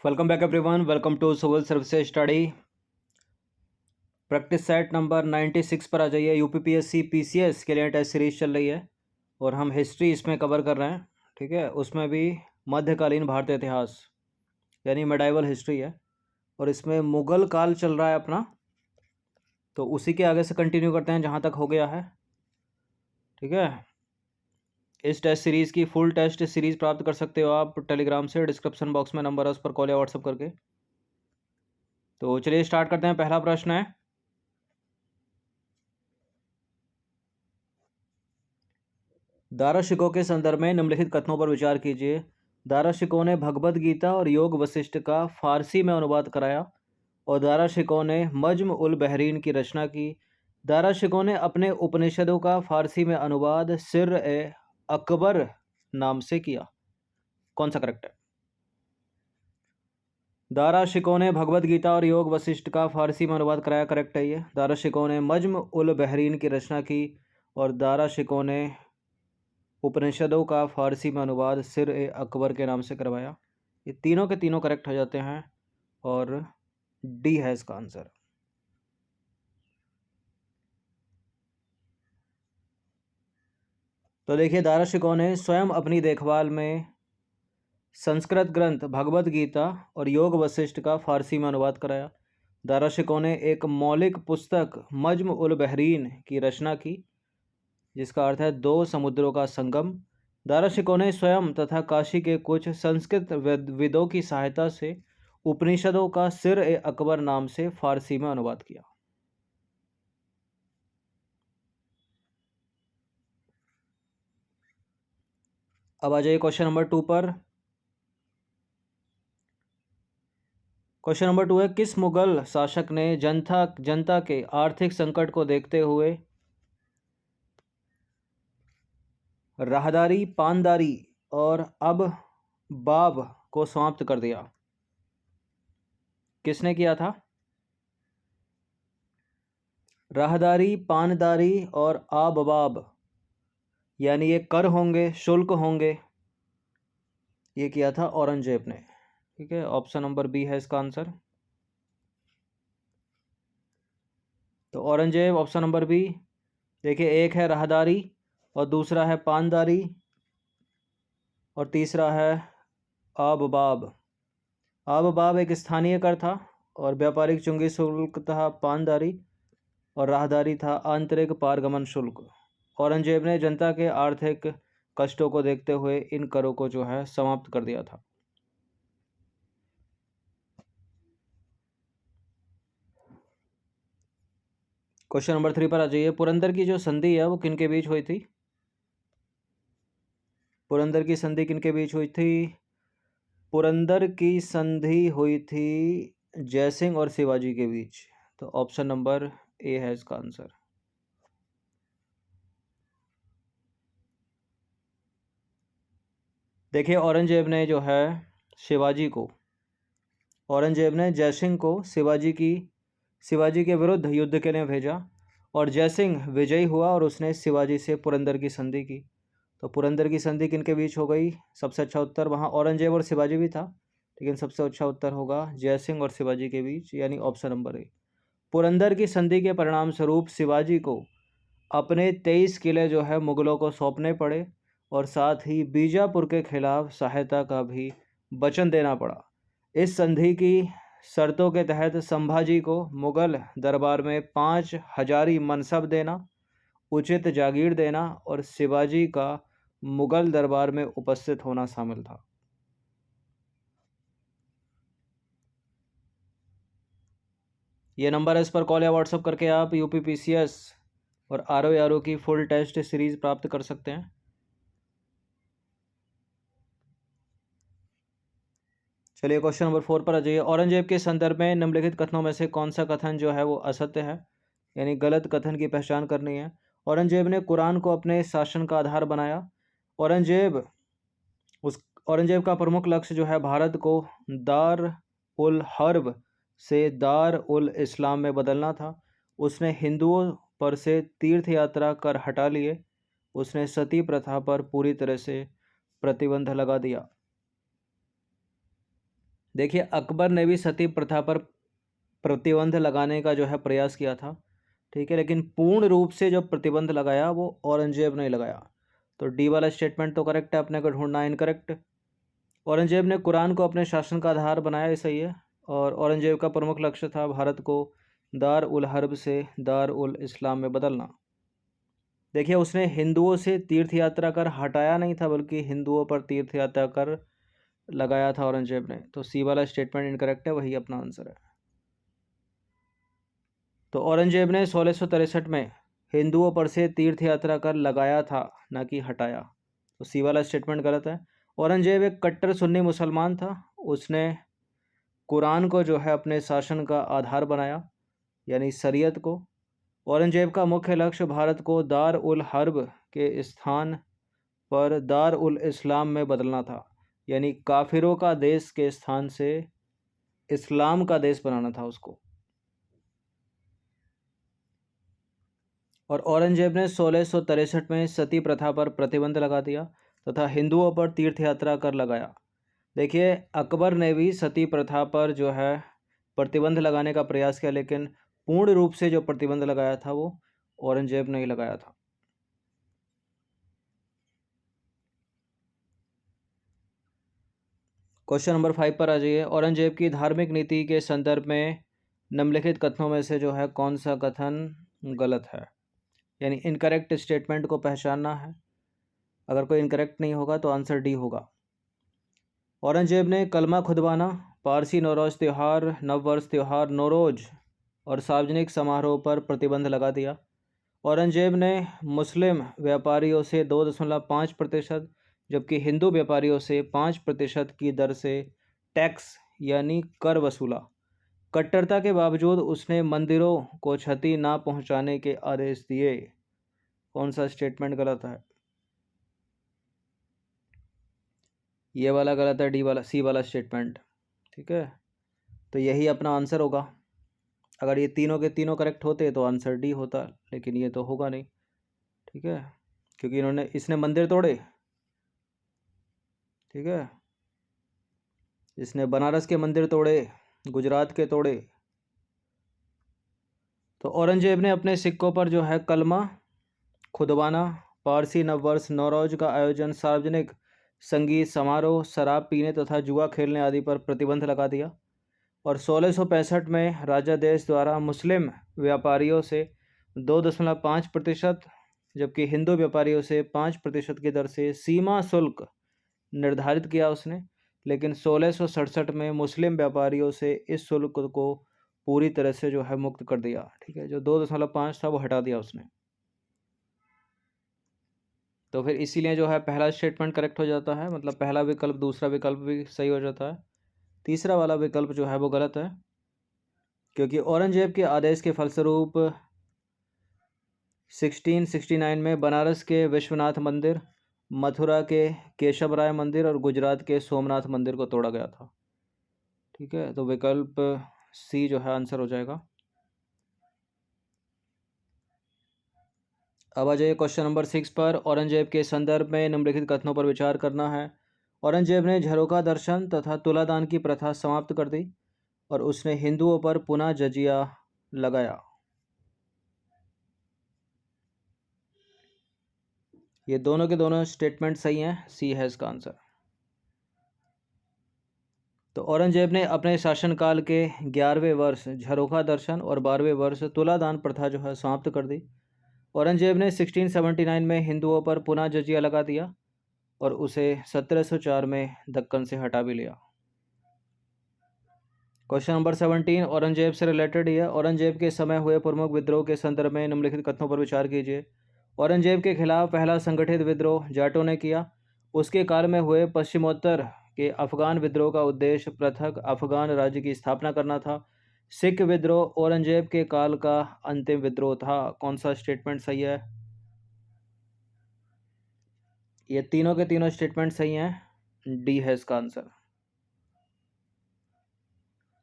Welcome back everyone. Welcome to civil services study. Practice set number 96 पर आ जाइए। UPPSC PCS के लिए test series चल रही है और हम हिस्ट्री इसमें कवर कर रहे हैं। ठीक है, उसमें भी मध्यकालीन भारतीय इतिहास यानी मेडाइवल हिस्ट्री है और इसमें मुग़ल काल चल रहा है अपना, तो उसी के आगे से कंटिन्यू करते हैं जहाँ तक हो गया है। ठीक है, इस टेस्ट सीरीज़ की फुल टेस्ट सीरीज़ प्राप्त कर सकते हो आप टेलीग्राम से। डिस्क्रिप्शन बॉक्स में नंबर है, उस पर कॉल या व्हाट्सअप करके। तो चलिए स्टार्ट करते हैं। पहला प्रश्न है, दाराशिकों के संदर्भ में निम्नलिखित कथनों पर विचार कीजिए। दाराशिकों ने भगवद गीता और योग वशिष्ठ का फारसी में अनुवाद कराया और दाराशिकों ने मज्म उल बहरीन की रचना की। दाराशिकों ने अपने उपनिषदों का फारसी में अनुवाद सिर ए अकबर नाम से किया। कौन सा करेक्ट है? दाराशिकों ने भगवद गीता और योग वशिष्ठ का फारसी में अनुवाद कराया, करेक्ट है ये। दाराशिकों ने मज्म उल बहरीन की रचना की और दाराशिकों ने उपनिषदों का फारसी में अनुवाद सिर ए अकबर के नाम से करवाया। ये तीनों के तीनों करेक्ट हो जाते हैं और डी है इसका आंसर। तो देखिए, दाराशिकों ने स्वयं अपनी देखभाल में संस्कृत ग्रंथ भगवद गीता और योग वशिष्ठ का फारसी में अनुवाद कराया। दाराशिकों ने एक मौलिक पुस्तक मज्म उल बहरीन की रचना की, जिसका अर्थ है दो समुद्रों का संगम। दाराशिकों ने स्वयं तथा काशी के कुछ संस्कृत विदों की सहायता से उपनिषदों का सिर ए अकबर नाम से फारसी में अनुवाद किया। अब आ जाइए क्वेश्चन नंबर 2 पर। क्वेश्चन नंबर 2 है, किस मुगल शासक ने जनता के आर्थिक संकट को देखते हुए राहदारी, पानदारी और अब बाब को समाप्त कर दिया? किसने किया था? राहदारी, पानदारी और आबबाब यानी ये कर होंगे, शुल्क होंगे, ये किया था औरंगजेब ने। ठीक है, ऑप्शन नंबर बी है इसका आंसर। तो औरंगजेब, ऑप्शन नंबर बी। देखिए, एक है राहदारी और दूसरा है पानदारी और तीसरा है आबबाब। आबबाब एक स्थानीय कर था और व्यापारिक चुंगी शुल्क था पानदारी, और राहदारी था आंतरिक पारगमन शुल्क। औरंगजेब ने जनता के आर्थिक कष्टों को देखते हुए इन करों को जो है समाप्त कर दिया था। क्वेश्चन नंबर 3 पर आ जाइए। पुरंदर की जो संधि है वो किनके बीच हुई थी? पुरंदर की संधि किनके बीच हुई थी? पुरंदर की संधि हुई थी जयसिंह और शिवाजी के बीच। तो ऑप्शन नंबर ए है इसका आंसर। देखिए, औरंगजेब ने जयसिंह को शिवाजी के विरुद्ध युद्ध के लिए भेजा और जयसिंह विजयी हुआ और उसने शिवाजी से पुरंदर की संधि की। तो पुरंदर की संधि किनके बीच हो गई? सबसे अच्छा उत्तर वहाँ औरंगजेब और शिवाजी भी था, लेकिन सबसे अच्छा उत्तर होगा जयसिंह और शिवाजी के बीच, यानी ऑप्शन नंबर ए। पुरंदर की संधि के परिणाम स्वरूप शिवाजी को अपने 23 किले जो है मुगलों को सौंपने पड़े और साथ ही बीजापुर के खिलाफ सहायता का भी वचन देना पड़ा। इस संधि की शर्तों के तहत संभाजी को मुगल दरबार में 5 हजारी मनसब देना, उचित जागीर देना और शिवाजी का मुगल दरबार में उपस्थित होना शामिल था। ये नंबर है, इस पर कॉल या व्हाट्सअप करके आप यूपीपीसीएस और आरओ की फुल टेस्ट सीरीज प्राप्त कर सकते हैं। चलिए क्वेश्चन नंबर 4 पर आ जाइए। औरंगजेब के संदर्भ में निम्नलिखित कथनों में से कौन सा कथन जो है वो असत्य है, यानी गलत कथन की पहचान करनी है। औरंगजेब ने कुरान को अपने शासन का आधार बनाया। औरंगजेब का प्रमुख लक्ष्य जो है भारत को दार उल हर्ब से दार उल इस्लाम में बदलना था। उसने हिंदुओं पर से तीर्थ यात्रा कर हटा लिए। उसने सती प्रथा पर पूरी तरह से प्रतिबंध लगा दिया। देखिए अकबर ने भी सती प्रथा पर प्रतिबंध लगाने का जो है प्रयास किया था, ठीक है, लेकिन पूर्ण रूप से जो प्रतिबंध लगाया वो औरंगजेब ने लगाया। तो डी वाला स्टेटमेंट तो करेक्ट है, अपने को ढूंढना इनकरेक्ट। औरंगजेब ने कुरान को अपने शासन का आधार बनाया, ये सही है। और औरंगजेब का प्रमुख लक्ष्य था भारत को दार उल हर्ब से दार उल इस्लाम में बदलना। देखिए उसने हिंदुओं से तीर्थ यात्रा कर हटाया नहीं था, बल्कि हिंदुओं पर तीर्थ यात्रा कर लगाया था औरंगजेब ने। तो सी वाला स्टेटमेंट इनकरेक्ट है, वही अपना आंसर है। तो औरंगजेब ने 1663 में हिंदुओं पर से तीर्थ यात्रा कर लगाया था, ना कि हटाया। तो सी वाला स्टेटमेंट गलत है। औरंगजेब एक कट्टर सुन्नी मुसलमान था। उसने कुरान को जो है अपने शासन का आधार बनाया, यानी शरीयत को। औरंगजेब का मुख्य लक्ष्य भारत को दार उल हर्ब के स्थान पर दार उल इस्लाम में बदलना था, यानी काफिरों का देश के स्थान से इस्लाम का देश बनाना था उसको। और औरंगजेब ने 1663 में सती प्रथा पर प्रतिबंध लगा दिया तथा हिंदुओं पर तीर्थ यात्रा कर लगाया। देखिए अकबर ने भी सती प्रथा पर जो है प्रतिबंध लगाने का प्रयास किया, लेकिन पूर्ण रूप से जो प्रतिबंध लगाया था वो औरंगजेब ने ही लगाया था। क्वेश्चन नंबर 5 पर आ जाइए। औरंगजेब की धार्मिक नीति के संदर्भ में निम्नलिखित कथनों में से जो है कौन सा कथन गलत है, यानी इनकरेक्ट स्टेटमेंट को पहचानना है। अगर कोई इनकरेक्ट नहीं होगा तो आंसर डी होगा। औरंगजेब ने कलमा खुदवाना, पारसी नौरोज त्यौहार, नववर्ष त्यौहार नौरोज और सार्वजनिक समारोह पर प्रतिबंध लगा दिया। औरंगजेब ने मुस्लिम व्यापारियों से 2.5% जबकि हिंदू व्यापारियों से 5% की दर से टैक्स यानी कर वसूला। कट्टरता के बावजूद उसने मंदिरों को क्षति ना पहुंचाने के आदेश दिए। कौन सा स्टेटमेंट गलत है? ये वाला गलत है, डी वाला, सी वाला स्टेटमेंट, ठीक है। तो यही अपना आंसर होगा। अगर ये तीनों के तीनों करेक्ट होते तो आंसर डी होता, लेकिन ये तो होगा नहीं, ठीक है, क्योंकि इसने मंदिर तोड़े, ठीक है, इसने बनारस के मंदिर तोड़े, गुजरात के तोड़े। तो औरंगजेब ने अपने सिक्कों पर जो है कलमा खुदवाना, पारसी नववर्ष नौरोज का आयोजन, सार्वजनिक संगीत समारोह, शराब पीने तथा जुआ खेलने आदि पर प्रतिबंध लगा दिया। और 1665 में राजा देश द्वारा मुस्लिम व्यापारियों से 2.5% जबकि हिंदू व्यापारियों से 5% की दर से सीमा शुल्क निर्धारित किया उसने। लेकिन 1667 में मुस्लिम व्यापारियों से इस शुल्क को पूरी तरह से जो है मुक्त कर दिया, ठीक है। जो 2.5 था वो हटा दिया उसने। तो फिर इसीलिए जो है पहला स्टेटमेंट करेक्ट हो जाता है, मतलब पहला विकल्प, दूसरा विकल्प भी सही हो जाता है। तीसरा वाला विकल्प जो है वो गलत है, क्योंकि औरंगजेब के आदेश के फलस्वरूप 1669 में बनारस के विश्वनाथ मंदिर, मथुरा के केशवराय मंदिर और गुजरात के सोमनाथ मंदिर को तोड़ा गया था, ठीक है। तो विकल्प सी जो है आंसर हो जाएगा। अब आ जाइए क्वेश्चन नंबर 6 पर। औरंगजेब के संदर्भ में निम्नलिखित कथनों पर विचार करना है। औरंगजेब ने झरोखा दर्शन तथा तुलादान की प्रथा समाप्त कर दी और उसने हिंदुओं पर पुनः जजिया लगाया। ये दोनों के दोनों स्टेटमेंट सही हैं, सी है इसका आंसर। तो औरंगजेब ने अपने शासनकाल के 11वें वर्ष झरोखा दर्शन और 12वें वर्ष तुलादान प्रथा जो है समाप्त कर दी। औरंगजेब ने 1679 में हिंदुओं पर पुनः जजिया लगा दिया और उसे 1704 में दक्कन से हटा भी लिया। क्वेश्चन नंबर 17 औरंगजेब से रिलेटेड ही है। औरंगजेब के समय हुए प्रमुख विद्रोह के संदर्भ में निम्नलिखित कथनों पर विचार कीजिए। औरंगजेब के खिलाफ पहला संगठित विद्रोह जाटों ने किया। उसके काल में हुए पश्चिमोत्तर के अफगान विद्रोह का उद्देश्य पृथक अफगान राज्य की स्थापना करना था। सिख विद्रोह औरंगजेब के काल का अंतिम विद्रोह था। कौन सा स्टेटमेंट सही है? ये तीनों के तीनों स्टेटमेंट सही हैं, डी है इसका आंसर।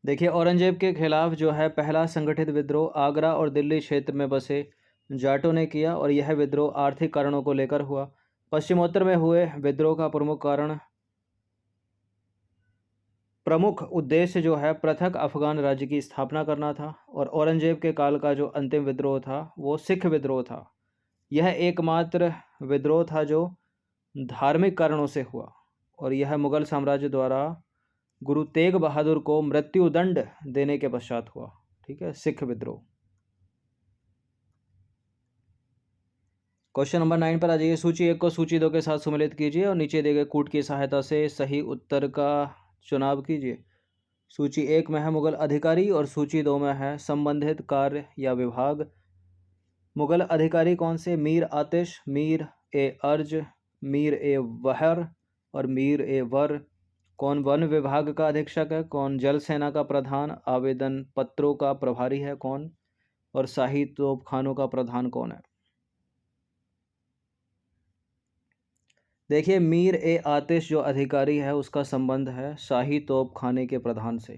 देखिए औरंगजेब के खिलाफ जो है पहला संगठित विद्रोह आगरा और दिल्ली क्षेत्र में बसे जाटों ने किया और यह विद्रोह आर्थिक कारणों को लेकर हुआ। पश्चिमोत्तर में हुए विद्रोह का प्रमुख कारण प्रमुख उद्देश्य जो है पृथक अफगान राज्य की स्थापना करना था। और औरंगजेब के काल का जो अंतिम विद्रोह था वो सिख विद्रोह था। यह एकमात्र विद्रोह था जो धार्मिक कारणों से हुआ और यह मुगल साम्राज्य द्वारा गुरु तेग बहादुर को मृत्युदंड देने के पश्चात हुआ। ठीक है, सिख विद्रोह। क्वेश्चन नंबर 9 पर आ जाइए। सूची 1 को सूची 2 के साथ सम्मिलित कीजिए और नीचे दिए गए कूट की सहायता से सही उत्तर का चुनाव कीजिए। सूची 1 में है मुगल अधिकारी और सूची 2 में है संबंधित कार्य या विभाग। मुगल अधिकारी कौन से? मीर आतिश, मीर ए अर्ज, मीर ए वहर और मीर ए वर। कौन वन विभाग का अधीक्षक है? कौन जल सेना का प्रधान? आवेदन पत्रों का प्रभारी है कौन? और शाही तोपखानों का प्रधान कौन है? देखिए, मीर ए आतिश जो अधिकारी है उसका संबंध है शाही तोपखाने के प्रधान से।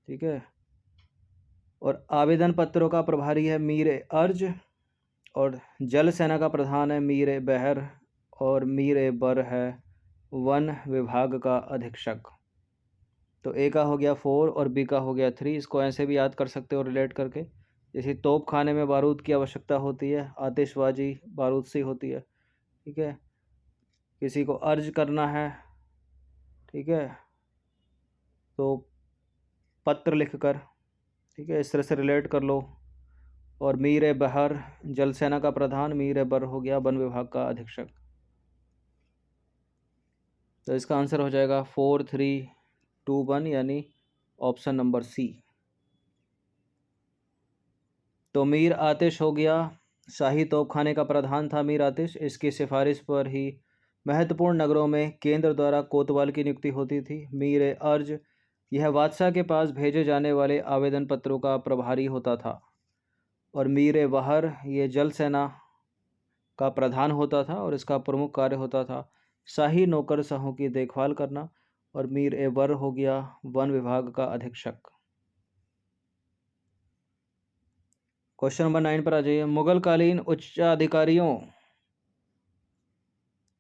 ठीक है, और आवेदन पत्रों का प्रभारी है मीर ए अर्ज और जल सेना का प्रधान है मीर ए बहर और मीर ए बर है वन विभाग का अधीक्षक। तो ए का हो गया 4 और बी का हो गया 3। इसको ऐसे भी याद कर सकते हो रिलेट करके, जैसे तोप खाने में बारूद की आवश्यकता होती है, आतिशबाजी बारूद से होती है। ठीक है, किसी को अर्ज करना है, ठीक है, तो पत्र लिखकर, ठीक है, इस तरह से रिलेट कर लो। और मीर ए बहर जल सेना का प्रधान, मीर ए बर हो गया वन विभाग का अधीक्षक। तो इसका आंसर हो जाएगा 4, 3, 2, 1 यानी ऑप्शन नंबर सी। तो मीर आतिश हो गया, शाही तोपखाने का प्रधान था मीर आतिश। इसकी सिफारिश पर ही महत्वपूर्ण नगरों में केंद्र द्वारा कोतवाल की नियुक्ति होती थी। मीर ए अर्ज यह बादशाह के पास भेजे जाने वाले आवेदन पत्रों का प्रभारी होता था। और मीर ए वहर ये जल सेना का प्रधान होता था और इसका प्रमुख कार्य होता था शाही नौकरशाहों की देखभाल करना। और मीर ए वर हो गया वन विभाग का अधीक्षक। क्वेश्चन नंबर 9 पर आ जाइए। मुगलकालीन उच्चाधिकारियों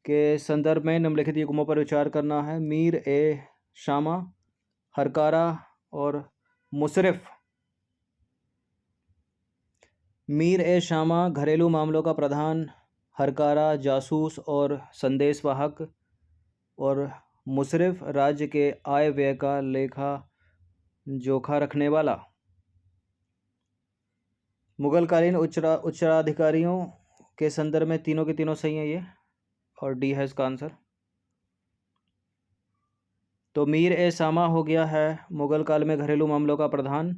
के संदर्भ में निम्नलिखित युग्मों पर विचार करना है। मीर ए शामा, हरकारा और मुशरिफ। मीर ए शामा घरेलू मामलों का प्रधान, हरकारा जासूस और संदेशवाहक और मुशरिफ राज्य के आय व्यय का लेखा जोखा रखने वाला। मुगलकालीन उच्चाधिकारियों के संदर्भ में तीनों के तीनों सही हैं ये, और डी है इसका आंसर। तो मीर ए सामा हो गया है मुगल काल में घरेलू मामलों का प्रधान।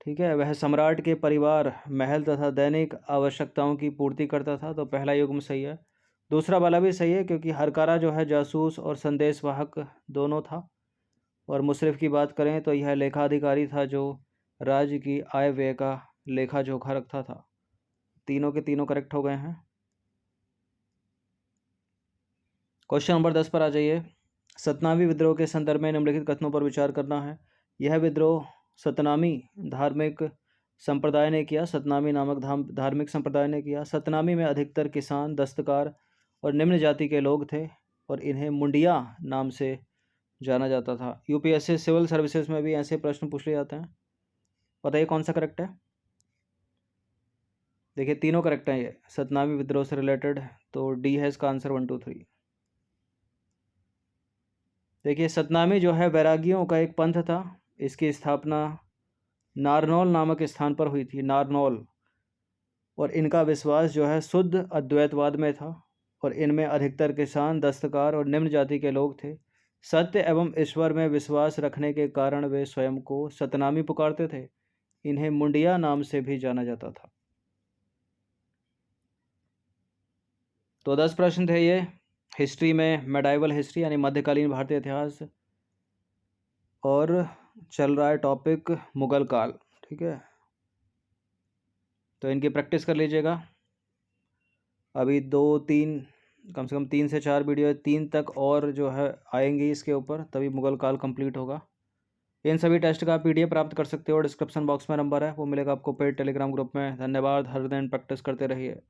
ठीक है, वह सम्राट के परिवार, महल तथा दैनिक आवश्यकताओं की पूर्ति करता था। तो पहला युग्म सही है। दूसरा वाला भी सही है क्योंकि हरकारा जो है जासूस और संदेशवाहक दोनों था। और मुशरिफ की बात करें तो यह लेखाधिकारी था जो राज्य की आय व्यय का लेखा जोखा रखता था। तीनों के तीनों करेक्ट हो गए हैं। क्वेश्चन नंबर 10 पर आ जाइए। सतनामी विद्रोह के संदर्भ में निम्नलिखित कथनों पर विचार करना है। यह विद्रोह सतनामी धार्मिक संप्रदाय ने किया। सतनामी नामक धार्मिक संप्रदाय ने किया। सतनामी में अधिकतर किसान, दस्तकार और निम्न जाति के लोग थे और इन्हें मुंडिया नाम से जाना जाता था। यूपीएससी सिविल सर्विसेज में भी ऐसे प्रश्न पूछ लिए जाते हैं। बताइए कौन सा करेक्ट है। देखिए तीनों करेक्ट हैं ये सतनामी विद्रोह से रिलेटेड। तो डी है इसका आंसर 1, 2, 3। देखिए सतनामी जो है वैरागियों का एक पंथ था। इसकी स्थापना नारनौल नामक स्थान पर हुई थी, नारनौल। और इनका विश्वास जो है शुद्ध अद्वैतवाद में था और इनमें अधिकतर किसान, दस्तकार और निम्न जाति के लोग थे। सत्य एवं ईश्वर में विश्वास रखने के कारण वे स्वयं को सतनामी पुकारते थे। इन्हें मुंडिया नाम से भी जाना जाता था। तो 10 प्रश्न थे ये हिस्ट्री में, मेडाइवल हिस्ट्री यानी मध्यकालीन भारतीय इतिहास, और चल रहा है टॉपिक मुगल काल। ठीक है, तो इनकी प्रैक्टिस कर लीजिएगा। अभी 2-3 कम से कम 3 से 4 वीडियो 3 तक और जो है आएंगी इसके ऊपर, तभी मुगल काल कंप्लीट होगा। इन सभी टेस्ट का PDF प्राप्त कर सकते हो। डिस्क्रिप्शन बॉक्स में नंबर है, वो मिलेगा आपको पेड टेलीग्राम ग्रुप में। धन्यवाद। हर दिन प्रैक्टिस करते रहिए।